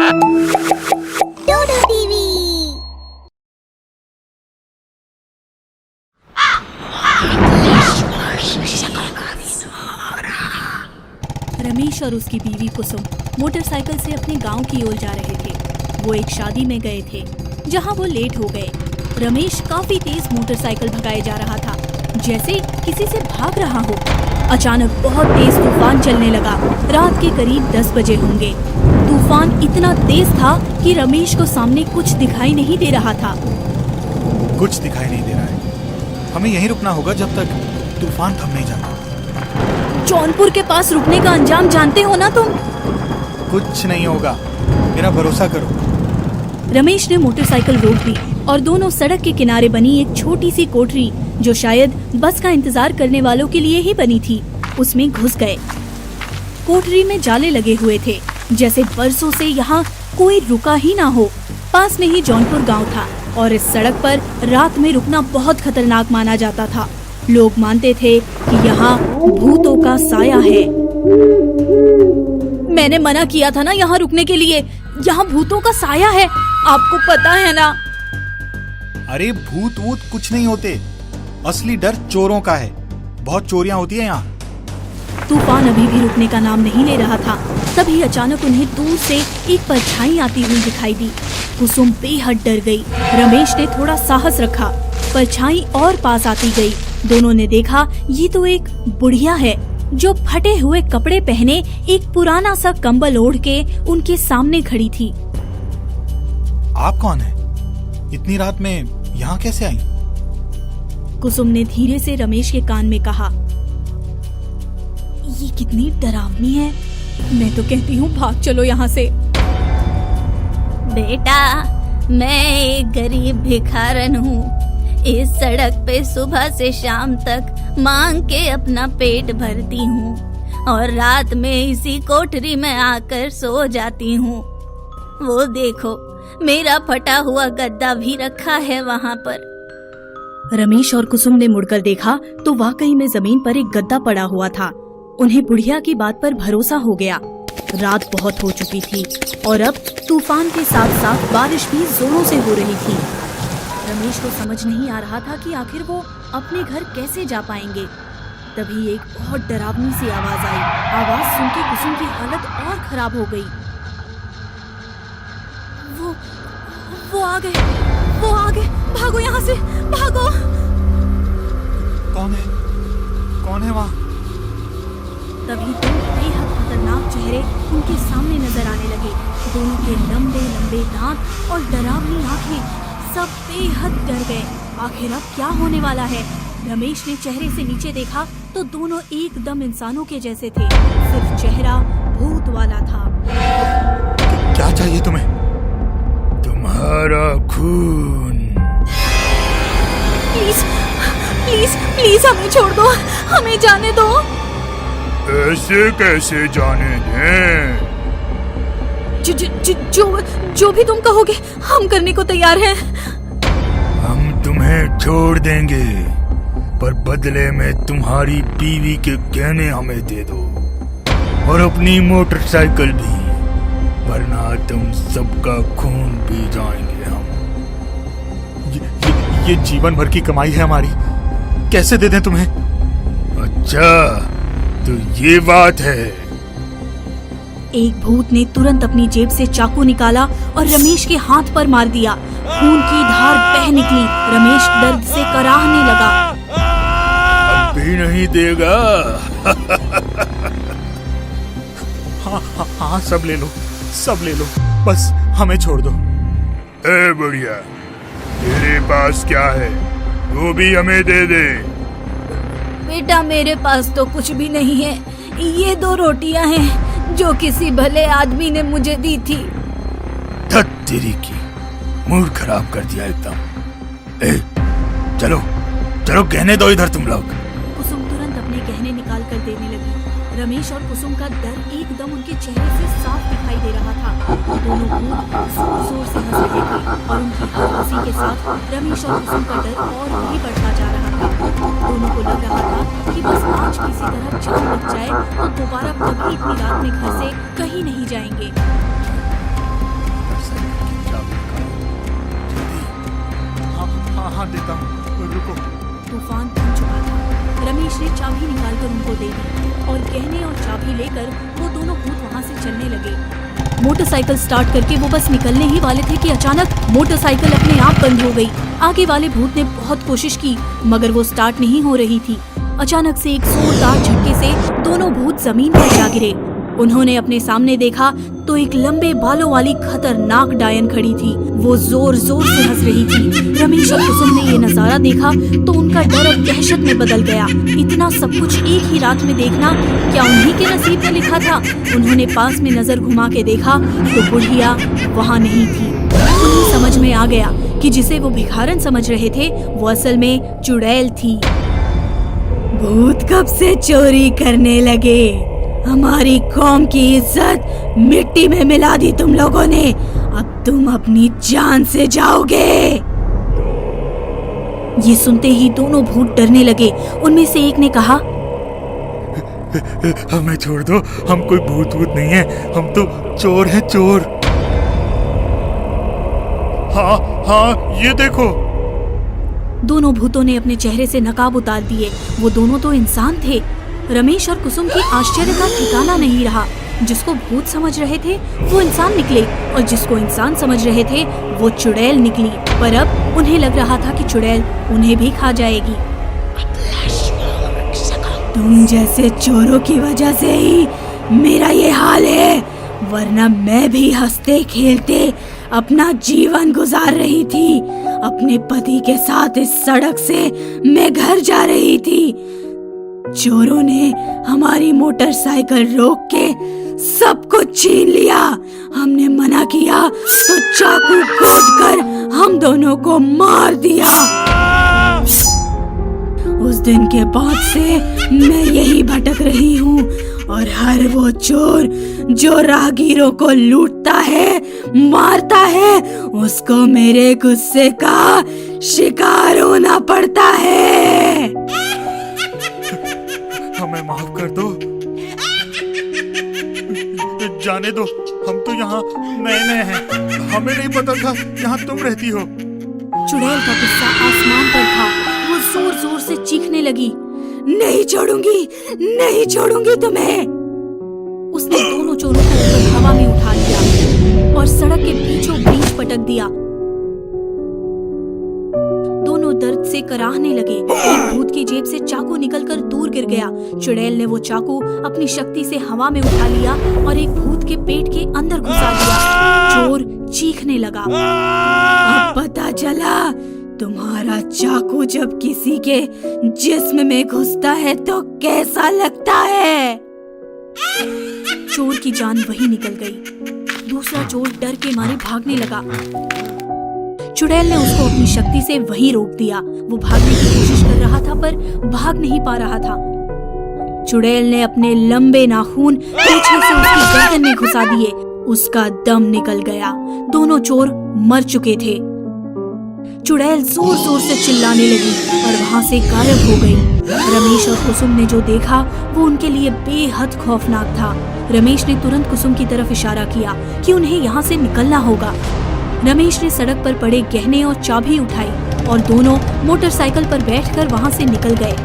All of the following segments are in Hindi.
डोडो टीवी। रमेश और उसकी बीवी कुसुम मोटरसाइकिल से अपने गांव की ओर जा रहे थे। वो एक शादी में गए थे जहां वो लेट हो गए। रमेश काफी तेज मोटरसाइकिल भगाए जा रहा था, जैसे किसी से भाग रहा हो। अचानक बहुत तेज तूफान चलने लगा। रात के करीब 10 बजे होंगे। तूफान इतना तेज था कि रमेश को सामने कुछ दिखाई नहीं दे रहा था। कुछ दिखाई नहीं दे रहा है। हमें यहीं रुकना होगा जब तक तूफान थम नहीं जाता। जौनपुर के पास रुकने का अंजाम जानते हो ना तुम? कुछ नहीं होगा, मेरा भरोसा करो। रमेश ने मोटरसाइकिल रोक दी और दोनों सड़क के किनारे बनी एक छोटी सी कोठरी, जो शायद बस का इंतजार करने वालों के लिए ही बनी थी, उसमें घुस गए। कोठरी में जाले लगे हुए थे, जैसे बरसों से यहाँ कोई रुका ही ना हो। पास में ही जौनपुर गांव था और इस सड़क पर रात में रुकना बहुत खतरनाक माना जाता था। लोग मानते थे कि यहाँ भूतों का साया है। मैंने मना किया था ना यहाँ रुकने के लिए। यहाँ भूतों का साया है, आपको पता है ना? अरे भूत वूत कुछ नहीं होते, असली डर चोरों का है। बहुत चोरियां होती है यहाँ। तूफान अभी भी रुकने का नाम नहीं ले रहा था। तभी अचानक उन्हें दूर से एक परछाई आती हुई दिखाई दी। कुसुम बेहद डर गई। रमेश ने थोड़ा साहस रखा। परछाई और पास आती गई। दोनों ने देखा ये तो एक बुढ़िया है, जो फटे हुए कपड़े पहने एक पुराना सा कंबल ओढ़ के उनके सामने खड़ी थी। आप कौन है? इतनी रात में यहाँ कैसे आई? कुसुम ने धीरे से रमेश के कान में कहा, ये कितनी डरावनी है। मैं तो कहती हूँ भाग चलो यहाँ से। बेटा, मैं एक गरीब भिखारन हूँ। इस सड़क पे सुबह से शाम तक मांग के अपना पेट भरती हूँ और रात में इसी कोठरी में आकर सो जाती हूँ। वो देखो, मेरा फटा हुआ गद्दा भी रखा है वहाँ पर। रमेश और कुसुम ने मुड़कर देखा तो वाकई में जमीन पर एक गद्दा पड़ा हुआ था। उन्हें बुढ़िया की बात पर भरोसा हो गया। रात बहुत हो चुकी थी और अब तूफान के साथ साथ बारिश भी जोरों से हो रही थी। रमेश को समझ नहीं आ रहा था कि आखिर वो अपने घर कैसे जा पाएंगे। तभी एक बहुत डरावनी सी आवाज आई। आवाज सुन के कुसुम की हालत और खराब हो गई। वो आ गए, भागो यहाँ से, भागो। कौन है वहाँ? तभी दो बेहद खतरनाक चेहरे उनके सामने नजर आने लगे। दोनों के लंबे लंबे दांत और डरावनी आंखें, सब बेहद डर गए। आखिर अब क्या होने वाला है? रमेश ने चेहरे से नीचे देखा तो दोनों एकदम इंसानों के जैसे थे, सिर्फ चेहरा भूत वाला था। क्या चाहिए तुम्हें? तुम्हारा खून। प्लीज हमें छोड़ दो, हमें जाने दो। ऐसे कैसे जाने दें? जो भी तुम कहोगे हम करने को तैयार हैं। हम तुम्हें छोड़ देंगे, पर बदले में तुम्हारी बीवी के गहने हमें दे दो और अपनी मोटरसाइकिल भी, वरना तुम सबका खून पी जाएंगे हम। ये जीवन भर की कमाई है हमारी, कैसे दे दें तुम्हें? अच्छा, तो ये बात है। एक भूत ने तुरंत अपनी जेब से चाकू निकाला और रमेश के हाथ पर मार दिया। खून की धार बह निकली। रमेश दर्द से कराहने लगा। अब भी नहीं देगा? हाँ, सब ले लो, बस हमें छोड़ दो। ए बढ़िया, तेरे पास क्या है वो भी हमें दे दे। बेटा, मेरे पास तो कुछ भी नहीं है। ये 2 रोटियां हैं जो किसी भले आदमी ने मुझे दी थी। धत तेरी की, मूड खराब कर दिया एकदम। ए, चलो कहने दो इधर तुम लोग। कुसुम तुरंत अपने गहने निकाल कर देने लगी। रमेश और कुसुम का डर एकदम उनके चेहरे से साफ दिखाई दे रहा था। दोनों भूत जोर से हंस रहे थे और उनकी हर हंसी के साथ रमेश और कुसुम का डर और भी बढ़ता जा रहा था। दोनों को लग रहा था कि बस आज किसी तरह जान बच जाए तो दोबारा कभी इतनी रात में घर से कहीं नहीं जाएंगे। मार देता हूँ, रुको। तूफान थम चुका था। रमेश ने चाबी निकालकर उनको दे दी और गहने और चाबी लेकर वो दोनों भूत वहाँ से चलने लगे। मोटरसाइकिल स्टार्ट करके वो बस निकलने ही वाले थे कि अचानक मोटरसाइकिल अपने आप बंद हो गई। आगे वाले भूत ने बहुत कोशिश की मगर वो स्टार्ट नहीं हो रही थी। अचानक से एक जोरदार झटके से दोनों भूत जमीन पर जा गिरे। उन्होंने अपने सामने देखा तो एक लंबे बालों वाली खतरनाक डायन खड़ी थी। वो जोर जोर से हंस रही थी। रमेश और कुसुम ने ये नजारा देखा तो उनका डर अब दहशत में बदल गया। इतना सब कुछ एक ही रात में देखना क्या उन्हीं के नसीब में लिखा था? उन्होंने पास में नजर घुमा के देखा तो बुढ़िया वहाँ नहीं थी। उन्हें समझ में आ गया कि जिसे वो भिखारन समझ रहे थे वो असल में चुड़ैल थी। भूत कब से चोरी करने लगे? हमारी कौम की इज्जत मिट्टी में मिला दी तुम लोगों ने। अब तुम अपनी जान से जाओगे। ये सुनते ही दोनों भूत डरने लगे। उनमें से एक ने कहा, हमें छोड़ दो, हम कोई भूत वूत नहीं है, हम तो चोर हैं, चोर। हाँ, ये देखो। दोनों भूतों ने अपने चेहरे से नकाब उतार दिए। वो दोनों तो इंसान थे। रमेश और कुसुम की आश्चर्य का ठिकाना नहीं रहा। जिसको भूत समझ रहे थे वो इंसान निकले और जिसको इंसान समझ रहे थे वो चुड़ैल निकली। पर अब उन्हें लग रहा था कि चुड़ैल उन्हें भी खा जाएगी। तुम जैसे चोरों की वजह से ही मेरा ये हाल है, वरना मैं भी हंसते खेलते अपना जीवन गुजार रही थी। अपने पति के साथ इस सड़क से मैं घर जा रही थी। चोरों ने हमारी मोटरसाइकिल रोक के सब कुछ छीन लिया। हमने मना किया तो चाकू खोदकर हम दोनों को मार दिया। उस दिन के बाद से मैं यही भटक रही हूँ और हर वो चोर जो राहगीरों को लूटता है, मारता है, उसको मेरे गुस्से का शिकार होना पड़ता है। हमें माफ कर दो, जाने दो, हम तो यहाँ नए हैं, हमें नहीं पता था यहाँ तुम रहती हो। चुड़ैल का गुस्सा आसमान पर था। वो जोर जोर से चीखने लगी, नहीं छोड़ूंगी तुम्हें। उसने दोनों चोरों को ऊपर हवा में उठा लिया और सड़क के बीचों बीच पटक दिया। दोनों दर्द से कराहने लगे। एक भूत की जेब से चाकू निकलकर दूर गिर गया। चुड़ैल ने वो चाकू अपनी शक्ति से हवा में उठा लिया और एक भूत के पेट के अंदर घुसा दिया। चोर चीखने लगा, अब पता चला तुम्हारा चाकू जब किसी के जिस्म में घुसता है तो कैसा लगता है। चोर की जान वही निकल गई। दूसरा चोर डर के मारे भागने लगा। चुड़ैल ने उसको अपनी शक्ति से वहीं रोक दिया। वो भागने की कोशिश कर रहा था पर भाग नहीं पा रहा था। चुड़ैल ने अपने लंबे नाखून पीछे से उसकी गर्दन में घुसा दिए। उसका दम निकल गया। दोनों चोर मर चुके थे। चुड़ैल जोर जोर से चिल्लाने लगी और वहाँ से गायब हो गई। रमेश और कुसुम ने जो देखा वो उनके लिए बेहद खौफनाक था। रमेश ने तुरंत कुसुम की तरफ इशारा किया कि उन्हें यहाँ से निकलना होगा। रमेश ने सड़क पर पड़े गहने और चाबी उठाई और दोनों मोटरसाइकिल पर बैठकर वहाँ से निकल गए।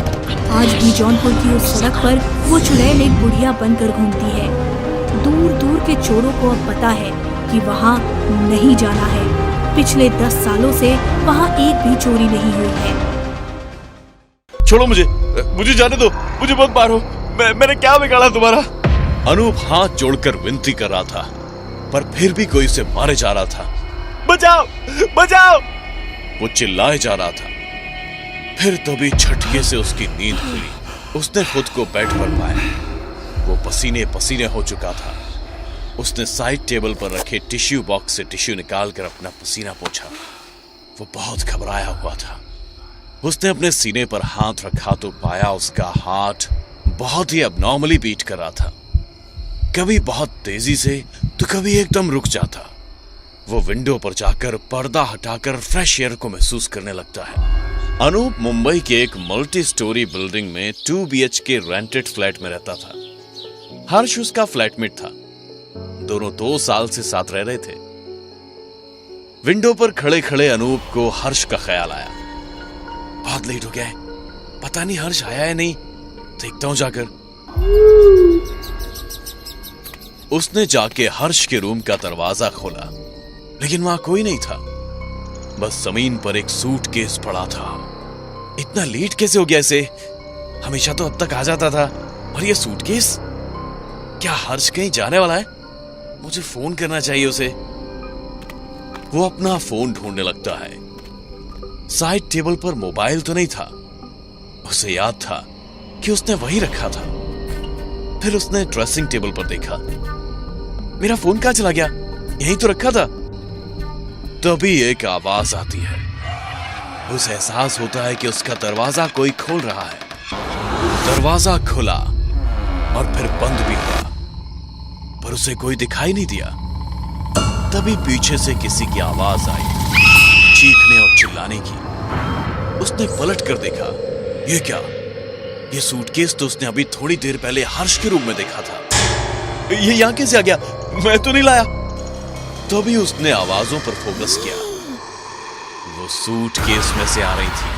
आज भी जौनपुर की उस सड़क पर वो चुड़ैल एक बुढ़िया बनकर घूमती है। दूर दूर के चोरों को अब पता है कि वहाँ नहीं जाना है। पिछले 10 सालों से वहाँ एक भी चोरी नहीं हुई है। छोड़ो मुझे जाने दो, मुझे मत मारो, मैंने क्या बिगाड़ा तुम्हारा? अनूप हाथ जोड़कर विनती कर रहा था पर फिर भी कोई उसे मारे जा रहा था। बचाओ बचाओ, वो चिल्लाए जा रहा था। फिर तभी झटके से उसकी नींद खुली। उसने खुद को बेड पर पाया। वो पसीने पसीने हो चुका था। उसने साइड टेबल पर रखे टिश्यू बॉक्स से टिश्यू निकालकर अपना पसीना पोंछा। वो बहुत घबराया हुआ था। उसने अपने सीने पर हाथ रखा तो पाया उसका हार्ट बहुत ही अबनॉर्मली बीट कर रहा था। कभी बहुत तेजी से तो कभी एकदम रुक जाता। वो विंडो पर जाकर पर्दा हटाकर फ्रेश एयर को महसूस करने लगता है। अनूप मुंबई के एक मल्टी स्टोरी बिल्डिंग में 2 BHK रेंटेड फ्लैट में रहता था। हर्ष उसका फ्लैटमेट था। दोनों 2 साल से साथ रह रहे थे। विंडो पर खड़े खड़े अनूप को हर्ष का ख्याल आया। बहुत लेट हो गया है, पता नहीं हर्ष आया है नहीं, देखता हूं जाकर। उसने जाके हर्ष के रूम का दरवाजा खोला, लेकिन वहां कोई नहीं था। बस जमीन पर एक सूटकेस पड़ा था। इतना लेट कैसे हो गया इसे? हमेशा तो अब तक आ जाता था, और ये सूटकेस? क्या हर्ष कहीं जाने वाला है? मुझे फोन करना चाहिए उसे। वो अपना फोन ढूंढने लगता है। साइड टेबल पर मोबाइल तो नहीं था। उसे याद था कि उसने वही रखा था। फिर उसने ड्रेसिंग टेबल पर देखा, मेरा फोन कहां चला गया? यहीं तो रखा था। तभी एक आवाज आती है। उसे एहसास होता है कि उसका दरवाजा कोई खोल रहा है। दरवाजा खुला और फिर बंद भी हुआ, पर उसे कोई दिखाई नहीं दिया। तभी पीछे से किसी की आवाज आई, चीखने और चिल्लाने की। उसने पलट कर देखा, ये क्या? ये सूटकेस तो उसने अभी थोड़ी देर पहले हर्ष के रूम में देखा था। ये यहां कैसे आ गया? मैं तो नहीं लाया। तभी उसने आवाजों पर फोकस किया। वो सूटकेस में से आ रही थी।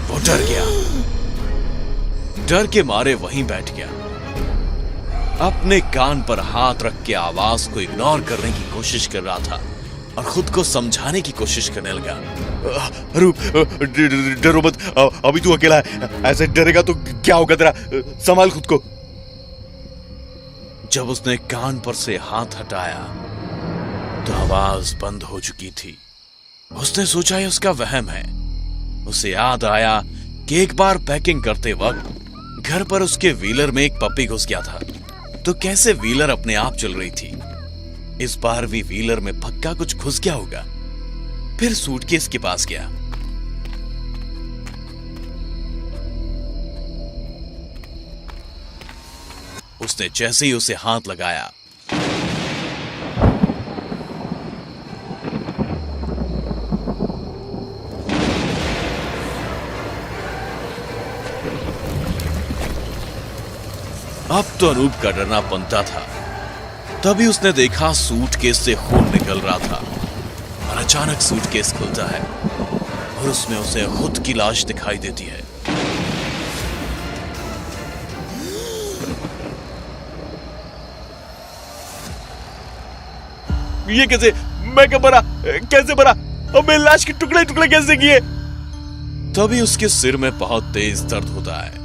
वो डर गया, डर के मारे वहीं बैठ गया। अपने कान पर हाथ रख के आवाज को इग्नोर करने की कोशिश कर रहा था और खुद को समझाने की कोशिश करने लगा। डरो मत, अभी तू अकेला है, ऐसे डरेगा तो क्या होगा तेरा, संभाल खुद को। जब उसने कान पर से हाथ हटाया तो आवाज बंद हो चुकी थी। उसने सोचा ये उसका वहम है। उसे याद आया कि एक बार पैकिंग करते वक्त घर पर उसके व्हीलर में एक पपी घुस गया था, तो कैसे व्हीलर अपने आप चल रही थी। इस बार भी व्हीलर में पक्का कुछ घुस गया होगा। फिर सूटकेस के पास गया। उसने जैसे ही उसे हाथ लगाया, अब तो अनूप का डरना बनता था। तभी उसने देखा सूटकेस से खून निकल रहा था और अचानक सूटकेस खुलता है और उसमें उसे खुद की लाश दिखाई देती है। ये कैसे? मैं कब भरा? कैसे भरा? और मेरी लाश के टुकड़े टुकड़े कैसे किए? तभी उसके सिर में बहुत तेज दर्द होता है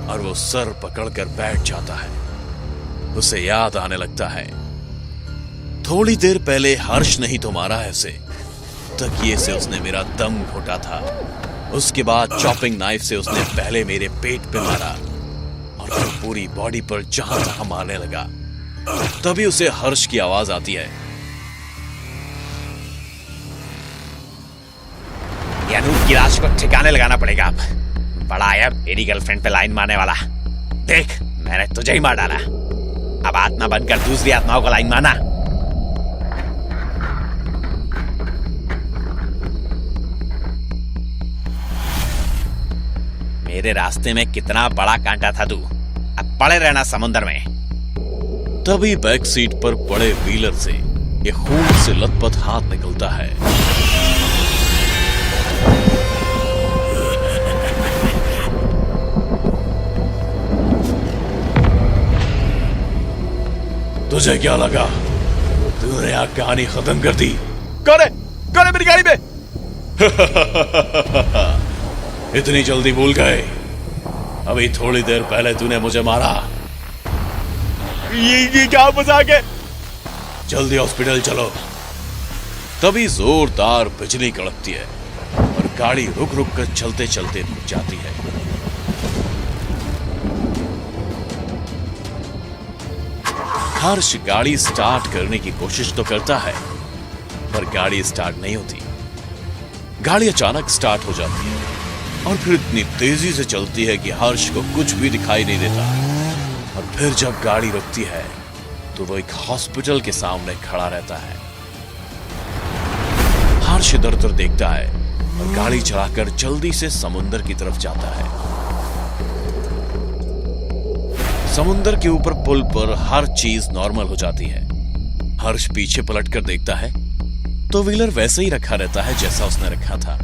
और वो सर पकड़कर बैठ जाता है। उसे याद आने लगता है, थोड़ी देर पहले हर्ष नहीं तो मारा है उसे। तकिए से उसने मेरा दम घोटा था। उसके बाद चॉपिंग नाइफ से उसने पहले मेरे पेट पे मारा और फिर पूरी बॉडी पर जहां तहां मारने लगा। तभी उसे हर्ष की आवाज आती है, अनूप की लाश को ठिकाने लगाना पड़ेगा। अब बड़ा आया मेरी गर्लफ्रेंड पे लाइन मारने वाला। देख, मैंने तुझे ही मार डाला। अब आत्मा बनकर दूसरी आत्माओं को लाइन मारना। मेरे रास्ते में कितना बड़ा कांटा था तू। अब पड़े रहना समुद्र में। तभी बैक सीट पर पड़े व्हीलर से एक खून से लथपथ हाथ निकलता है। तुझे क्या लगा तूने यहां कहानी खत्म कर दी? कौन है मेरी गाड़ी में? इतनी जल्दी भूल गए? अभी थोड़ी देर पहले तूने मुझे मारा। ये क्या मजाक है? जल्दी हॉस्पिटल चलो। तभी जोरदार बिजली कड़कती है और गाड़ी रुक रुक कर चलते चलते रुक जाती है। हर्ष गाड़ी स्टार्ट करने की कोशिश तो करता है, पर गाड़ी स्टार्ट नहीं होती। गाड़ी अचानक स्टार्ट हो जाती है और फिर इतनी तेजी से चलती है कि हर्ष को कुछ भी दिखाई नहीं देता। और फिर जब गाड़ी रुकती है तो वो एक हॉस्पिटल के सामने खड़ा रहता है। हर्ष इधर उधर देखता है और गाड़ी चलाकर जल्दी से समुद्र की तरफ जाता है। समुद्र के ऊपर पुल पर हर चीज नॉर्मल हो जाती है। हर्ष पीछे पलटकर देखता है व्हीलर वैसे ही रखा रहता है जैसा उसने रखा था।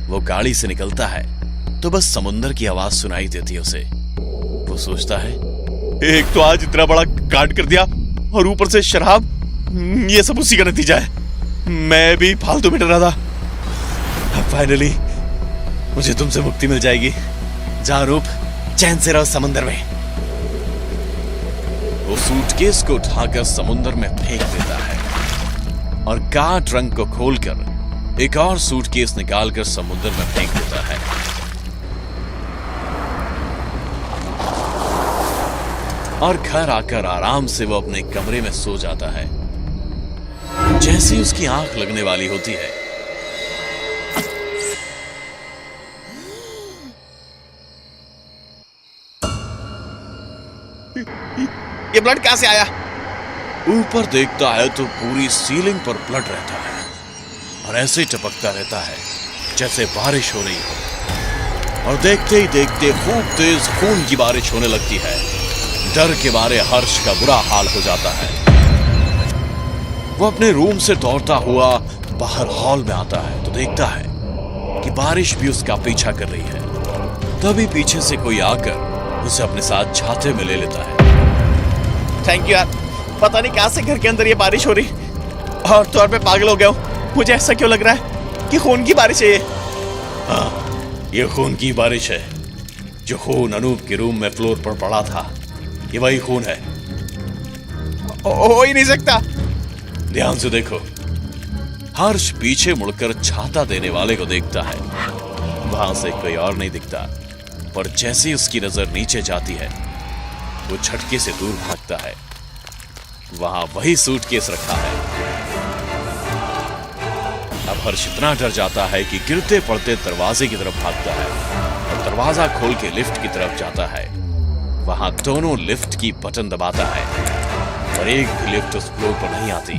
वो गाड़ी से निकलता है तो बस समुंदर की आवाज सुनाई देती है उसे। वो सोचता है, एक तो आज इतना बड़ा कांड कर दिया और ऊपर से शराब, ये सब उसी का नतीजा है। मैं भी फालतू में डरा था। फाइनली मुझे तुमसे मुक्ति मिल जाएगी। जा रूप, चैन से रहो समुंदर में। वो सूटकेस को उठाकर समुंदर में फेंक देता है और कार ट्रंक को खोलकर एक और सूटकेस निकालकर समुंदर में फेंक देता है। और घर आकर आराम से वो अपने कमरे में सो जाता है। जैसे ही उसकी आंख लगने वाली होती है, ये ब्लड कहां से आया? ऊपर देखता है तो पूरी सीलिंग पर ब्लड रहता है और ऐसे टपकता रहता है जैसे बारिश हो रही हो। और देखते ही देखते खूब तेज खून की बारिश होने लगती है। डर के मारे हर्ष का बुरा हाल हो जाता है। वो अपने रूम से दौड़ता हुआ बाहर हॉल में आता है तो देखता है कि बारिश भी उसका पीछा कर रही है। तभी पीछे से कोई आकर उसे अपने साथ छाते में ले लेता है। थैंक यू यार, पता नहीं कहां से घर के अंदर ये बारिश हो रही और तौर पे पागल हो गया हूं। मुझे ऐसा क्यों लग रहा है कि खून की बारिश है ये? हाँ, ये खून की बारिश है। जो खून अनूप के रूम में फ्लोर पर पड़ा था, ये वही खून है। हो ही नहीं सकता। ध्यान से देखो। हर्ष पीछे मुड़कर छाता देने वाले को देखता है। वहां से कोई और नहीं दिखता, पर जैसे ही उसकी नजर नीचे जाती है, वो झटके से दूर भागता है। वहां वही सूटकेस रखा है। अब हर्ष इतना डर जाता है कि गिरते पड़ते दरवाजे की तरफ भागता है और दरवाजा खोल के लिफ्ट की तरफ जाता है। वहां दोनों लिफ्ट की बटन दबाता है पर एक भी लिफ्ट उस फ्लोर पर नहीं आती।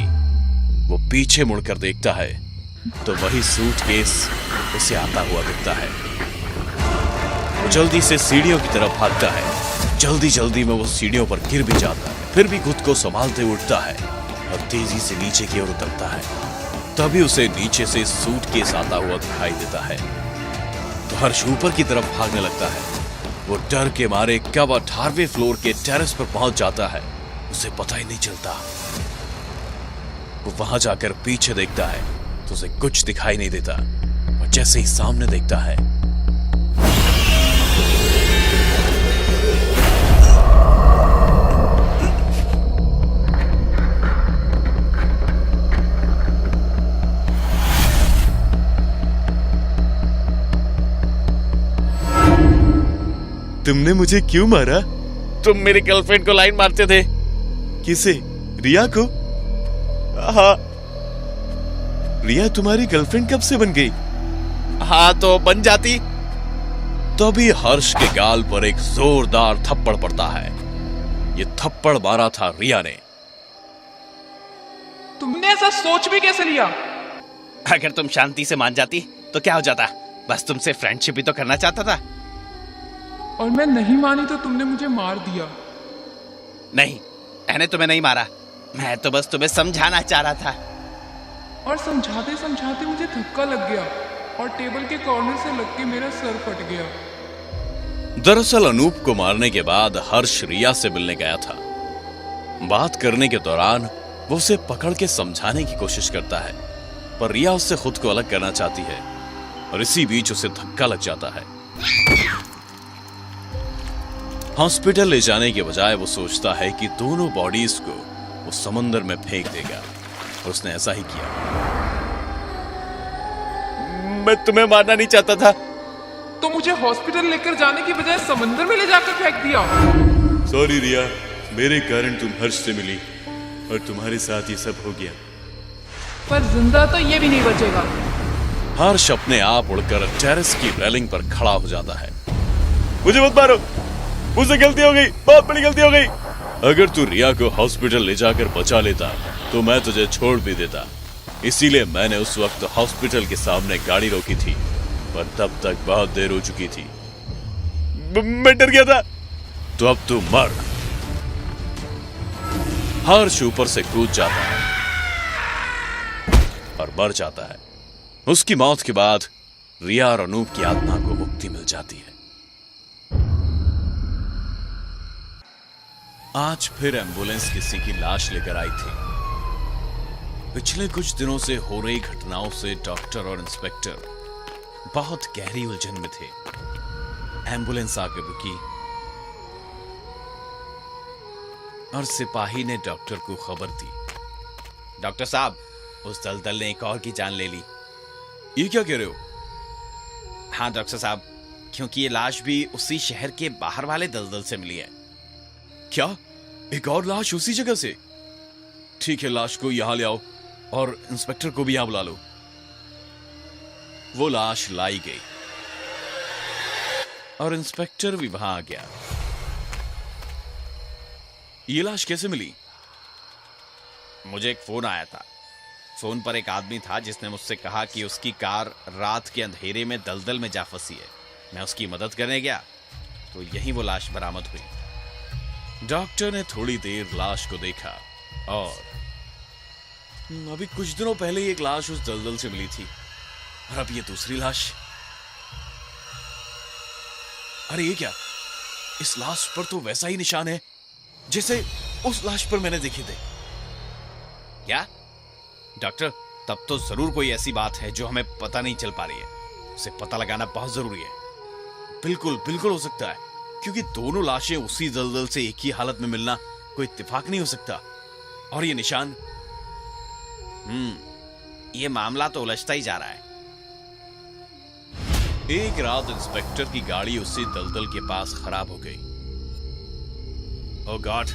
वो पीछे मुड़कर देखता है तो वही सूटकेस उसे आता हुआ दिखता है। वो जल्दी से सीढ़ियों की तरफ भागता है। जल्दी जल्दी में वो सीढ़ियों पर गिर भी जाता है, फिर भी खुद को संभालते उठता है और तेजी से नीचे की ओर उतरता है। तभी उसे नीचे से सूटकेस आता हुआ दिखाई देता है तो हर्ष ऊपर की तरफ भागने लगता है। वो डर के मारे कब 18वें फ्लोर के टेरेस पर पहुंच जाता है, उसे पता ही नहीं चलता। वो वहां जाकर पीछे देखता है तो उसे कुछ दिखाई नहीं देता और जैसे ही सामने देखता है, तुमने मुझे क्यों मारा? तुम मेरी गर्लफ्रेंड को लाइन मारते थे। किसे? रिया को? हाँ। रिया तुम्हारी गर्लफ्रेंड कब से बन गई? हाँ तो बन जाती। तभी हर्ष के गाल पर एक जोरदार थप्पड़ पड़ता है। ये थप्पड़ मारा था रिया ने। तुमने ऐसा सोच भी कैसे लिया? अगर तुम शांति से मान जाती तो क्या हो जाता? बस तुमसे फ्रेंडशिप ही तो करना चाहता था। और मैं नहीं मानी तो तुमने मुझे मार दिया। नहीं, मैंने तुम्हें नहीं मारा। मैं तो बस तुम्हें समझाना चाह रहा था। और समझाते समझाते मुझे धक्का लग गया और टेबल के कॉर्नर से लग के मेरा सर फट गया। दरअसल अनूप को मारने के बाद हर्ष रिया से मिलने गया था। बात करने के दौरान वो उसे पकड़ के समझाने की कोशिश करता है, पर रिया उससे खुद को अलग करना चाहती है और इसी बीच उसे धक्का लग जाता है। हॉस्पिटल ले जाने के बजाय वो सोचता है कि दोनों बॉडीज को वो समंदर में फेंक देगा और उसने ऐसा ही किया। मैं तुम्हें मारना नहीं चाहता था। तो मुझे हॉस्पिटल लेकर जाने की बजाय समंदर में ले जाकर फेंक दिया। सॉरी रिया, मेरे कारण तुम हर्ष से मिली और तुम्हारे साथ ये सब हो गया। पर जिंदा तो ये भी नहीं बचेगा। हर्ष अपने आप उड़कर टेरेस की रेलिंग पर खड़ा हो जाता है। मुझे मत मारो, मुझसे गलती हो गई, बहुत बड़ी गलती हो गई। अगर तू रिया को हॉस्पिटल ले जाकर बचा लेता तो मैं तुझे छोड़ भी देता। इसीलिए मैंने उस वक्त हॉस्पिटल के सामने गाड़ी रोकी थी, पर तब तक बहुत देर हो चुकी थी। मैं डर गया था। तो अब तू मर। हर्ष ऊपर से कूद जाता है और और मर जाता है। उसकी मौत के बाद रिया और अनूप की आत्मा को मुक्ति मिल जाती है। आज फिर एम्बुलेंस किसी की लाश लेकर आई थी। पिछले कुछ दिनों से हो रही घटनाओं से डॉक्टर और इंस्पेक्टर बहुत गहरी उलझन में थे। एम्बुलेंस आकर रुकी और सिपाही ने डॉक्टर को खबर दी। डॉक्टर साहब, उस दलदल ने एक और की जान ले ली। ये क्या कह रहे हो? हाँ डॉक्टर साहब, क्योंकि ये लाश भी उसी शहर के बाहर वाले दलदल से मिली है। क्या? एक और लाश उसी जगह से? ठीक है, लाश को यहां ले आओ और इंस्पेक्टर को भी यहां बुला लो। वो लाश लाई गई और इंस्पेक्टर भी वहां आ गया। ये लाश कैसे मिली? मुझे एक फोन आया था। फोन पर एक आदमी था जिसने मुझसे कहा कि उसकी कार रात के अंधेरे में दलदल में जा फंसी है। मैं उसकी मदद करने गया तो यहीं वो लाश बरामद हुई। डॉक्टर ने थोड़ी देर लाश को देखा और अभी कुछ दिनों पहले एक लाश उस दलदल से मिली थी और अब ये दूसरी लाश। अरे ये क्या? इस लाश पर तो वैसा ही निशान है जैसे उस लाश पर मैंने देखे थे। क्या डॉक्टर? तब तो जरूर कोई ऐसी बात है जो हमें पता नहीं चल पा रही है। उसे पता लगाना बहुत जरूरी है। बिल्कुल बिल्कुल हो सकता है, क्योंकि दोनों लाशें उसी दलदल से एक ही हालत में मिलना कोई इत्तेफाक नहीं हो सकता। और ये निशान। ये मामला तो उलझता ही जा रहा है। एक रात इंस्पेक्टर की गाड़ी उसी दलदल के पास खराब हो गई। ओह गॉड,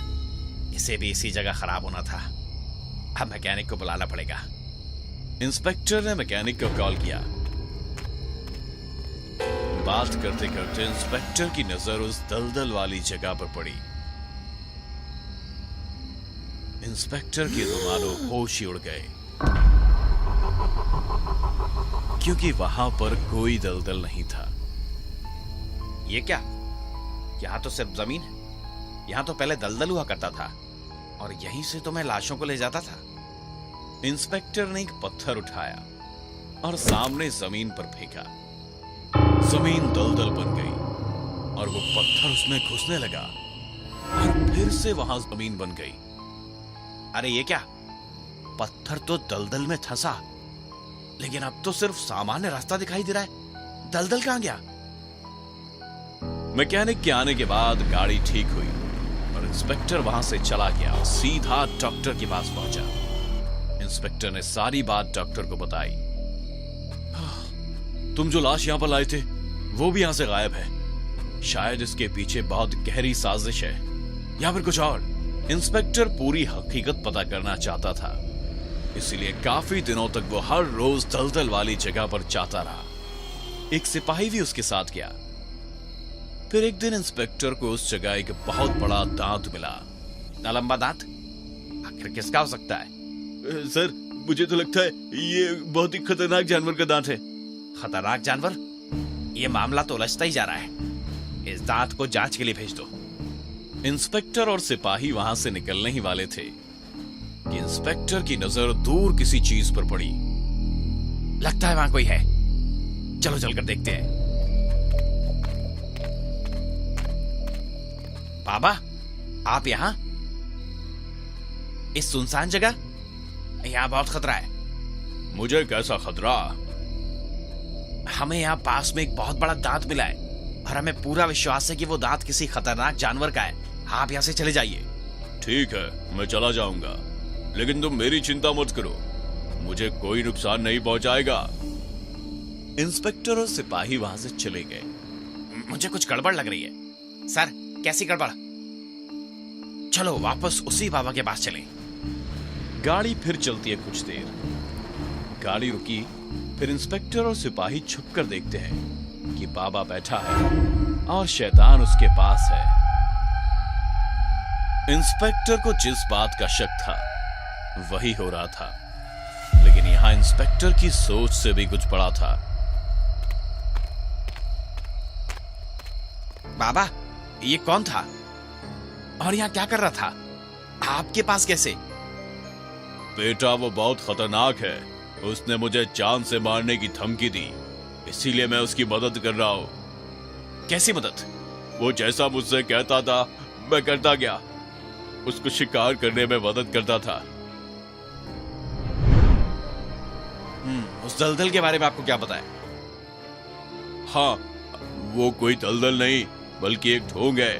इसे भी इसी जगह खराब होना था। अब मैकेनिक को बुलाना पड़ेगा। इंस्पेक्टर ने मैकेनिक को कॉल किया। बात करते करते इंस्पेक्टर की नजर उस दलदल वाली जगह पर पड़ी। इंस्पेक्टर के तो मानो होश ही उड़ गए, क्योंकि वहां पर कोई दलदल नहीं था। ये क्या? यहां तो सिर्फ जमीन है। यहां तो पहले दलदल हुआ करता था और यहीं से तो मैं लाशों को ले जाता था। इंस्पेक्टर ने एक पत्थर उठाया और सामने जमीन पर फेंका। जमीन दलदल बन गई और वो पत्थर उसमें घुसने लगा और फिर से वहां जमीन बन गई। अरे ये क्या? पत्थर तो दलदल में फंसा, लेकिन अब तो सिर्फ सामान्य रास्ता दिखाई दे रहा है। दलदल कहां गया? मैकेनिक के आने के बाद गाड़ी ठीक हुई और इंस्पेक्टर वहां से चला गया और सीधा डॉक्टर के पास पहुंचा। इंस्पेक्टर ने सारी बात डॉक्टर को बताई। तुम जो लाश यहां पर लाए थे वो भी यहां से गायब है। शायद इसके पीछे बहुत गहरी साजिश है या फिर कुछ और। इंस्पेक्टर पूरी हकीकत पता करना चाहता था, इसलिए काफी दिनों तक वो हर रोज दलदल वाली जगह पर जाता रहा। एक सिपाही भी उसके साथ गया। फिर एक दिन इंस्पेक्टर को उस जगह एक बहुत बड़ा दांत मिला। इतना लंबा दांत आखिर किसका हो सकता है? सर, मुझे तो लगता है ये बहुत ही खतरनाक जानवर का दांत है। खतरनाक जानवर? ये मामला तो उलझता ही जा रहा है। इस दांत को जांच के लिए भेज दो। इंस्पेक्टर और सिपाही वहां से निकलने ही वाले थे कि इंस्पेक्टर की नजर दूर किसी चीज पर पड़ी। लगता है वहां कोई है। चलो चलकर देखते हैं। बाबा, आप यहां इस सुनसान जगह? यहां बहुत खतरा है। मुझे कैसा खतरा? हमें यहां पास में एक बहुत बड़ा दांत मिला है और हमें पूरा विश्वास है कि वो दांत किसी खतरनाक जानवर का है। आप यहां से चले जाइए। ठीक है, मैं चला जाऊंगा, लेकिन तुम मेरी चिंता मत करो, मुझे कोई नुकसान नहीं पहुंचाएगा। इंस्पेक्टर और सिपाही वहां से चले गए। मुझे कुछ गड़बड़ लग रही है। सर, कैसी गड़बड़? चलो वापस उसी बाबा के पास चलें। गाड़ी फिर चलती है कुछ देर। गाड़ी रुकी, फिर इंस्पेक्टर और सिपाही छुपकर देखते हैं कि बाबा बैठा है और शैतान उसके पास है। इंस्पेक्टर को जिस बात का शक था वही हो रहा था, लेकिन यहां इंस्पेक्टर की सोच से भी कुछ बड़ा था। बाबा, ये कौन था और यहां क्या कर रहा था? आपके पास कैसे? बेटा, वो बहुत खतरनाक है। उसने मुझे जान से मारने की धमकी दी, इसीलिए मैं उसकी मदद कर रहा हूँ। कैसी मदद? वो जैसा मुझसे कहता था मैं करता गया, उसको शिकार करने में मदद करता था। उस दलदल के बारे में आपको क्या पता है? हाँ, वो कोई दलदल नहीं बल्कि एक ढोंग है,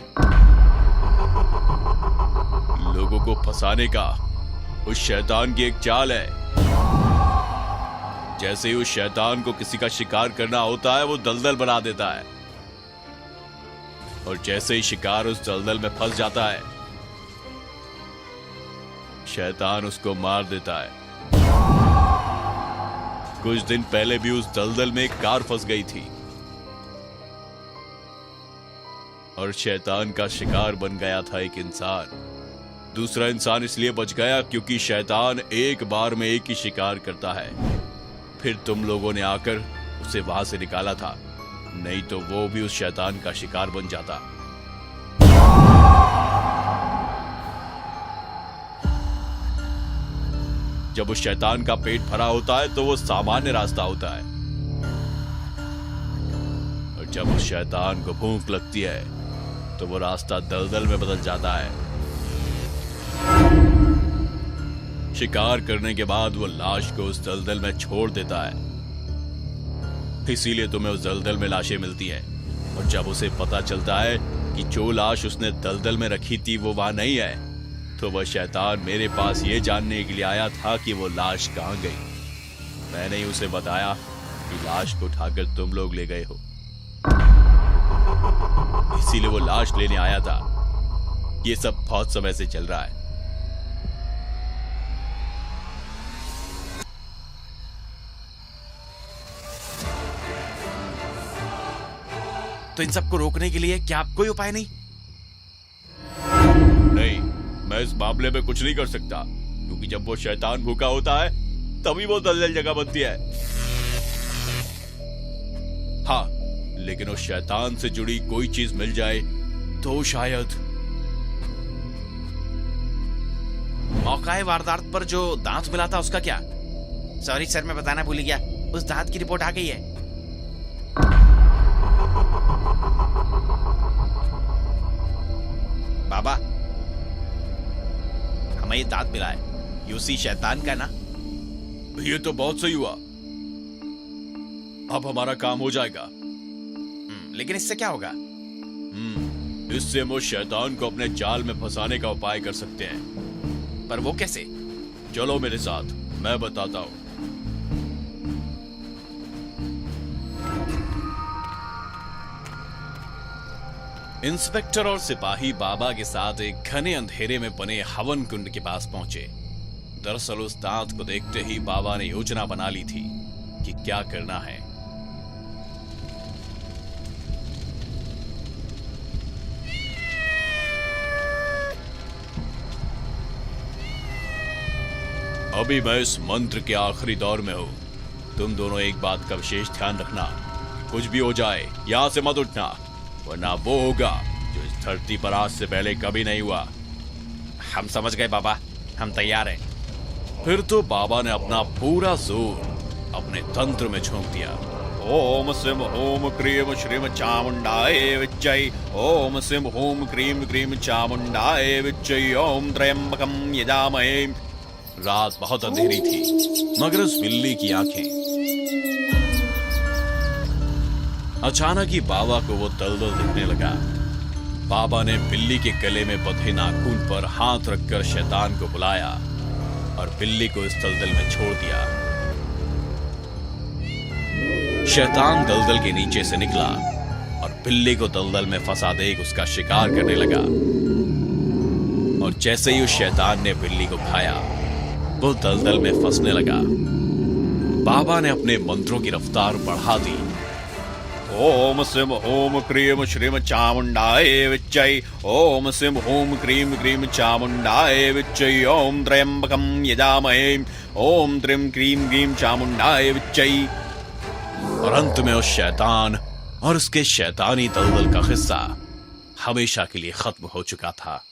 लोगों को फंसाने का उस शैतान की एक चाल है। जैसे ही उस शैतान को किसी का शिकार करना होता है वो दलदल बना देता है, और जैसे ही शिकार उस दलदल में फंस जाता है शैतान उसको मार देता है। कुछ दिन पहले भी उस दलदल में एक कार फंस गई थी और शैतान का शिकार बन गया था एक इंसान। दूसरा इंसान इसलिए बच गया क्योंकि शैतान एक बार में एक ही शिकार करता है। फिर तुम लोगों ने आकर उसे वहां से निकाला था, नहीं तो वो भी उस शैतान का शिकार बन जाता। जब उस शैतान का पेट भरा होता है तो वो सामान्य रास्ता होता है, और जब उस शैतान को भूख लगती है तो वो रास्ता दलदल में बदल जाता है। शिकार करने के बाद वो लाश को उस दलदल में छोड़ देता है, इसीलिए तुम्हें उस दलदल में लाशें मिलती हैं। और जब उसे पता चलता है कि जो लाश उसने दलदल में रखी थी वो वहां नहीं है, तो वह शैतान मेरे पास ये जानने के लिए आया था कि वो लाश कहां गई। मैंने ही उसे बताया कि लाश को उठाकर तुम लोग ले गए हो, इसीलिए वो लाश लेने आया था। ये सब बहुत समय से चल रहा है। तो इन सबको रोकने के लिए क्या कोई उपाय नहीं? नहीं, मैं इस मामले में कुछ नहीं कर सकता, क्योंकि जब वो शैतान भूखा होता है तभी वो दलदल जगह बनती है। हाँ, लेकिन उस शैतान से जुड़ी कोई चीज मिल जाए तो शायद। मौका वारदात पर जो दांत मिला था उसका क्या? सॉरी सर, मैं बताना भूल गया, उस दांत की रिपोर्ट आ गई है। बाबा, हमें ये दांत मिला है, ये उसी शैतान का ना? ये तो बहुत सही हुआ, अब हमारा काम हो जाएगा। लेकिन इससे क्या होगा? इससे हम उस शैतान को अपने जाल में फंसाने का उपाय कर सकते हैं। पर वो कैसे? चलो मेरे साथ, मैं बताता हूं। इंस्पेक्टर और सिपाही बाबा के साथ एक घने अंधेरे में बने हवन कुंड के पास पहुंचे। दरअसल उस दांत को देखते ही बाबा ने योजना बना ली थी कि क्या करना है। अभी मैं इस मंत्र के आखिरी दौर में हूं। तुम दोनों एक बात का विशेष ध्यान रखना, कुछ भी हो जाए यहां से मत उठना, वरना वो होगा जो इस धरती पर आज से पहले कभी नहीं हुआ। हम समझ गए बाबा, हम तैयार हैं। फिर तो बाबा ने अपना पूरा जोर अपने तंत्र में झोंक दिया। ओम सिम होम क्रीम श्रीम चामुंडाय विच्चै, ओम सिम होम क्रीम क्रीम चामुंडाय विच्चै, ओम त्र्यंबकम यजामहे। रात बहुत अंधेरी थी, मगर उस बिल्ली की आंखें। अचानक ही बाबा को वो दलदल दिखने लगा। बाबा ने बिल्ली के गले में बंधे नाखून पर हाथ रखकर शैतान को बुलाया और बिल्ली को इस दलदल में छोड़ दिया। शैतान दलदल के नीचे से निकला और बिल्ली को दलदल में फंसा देख उसका शिकार करने लगा। और जैसे ही उस शैतान ने बिल्ली को खाया, वो दलदल में फंसने लगा। बाबा ने अपने मंत्रों की रफ्तार बढ़ा दी। ओम सिम होम क्रीम श्रीम चामुंडाय विच्चै, ओम सिम होम क्रीम क्रीम चामुंडाय विच्चै, ओम त्र्यंबकम यजामहे, ओम त्रिम क्रीम क्रीम चामुंडाय विच्चै। और अंत में उस शैतान और उसके शैतानी दलदल का हिस्सा हमेशा के लिए खत्म हो चुका था।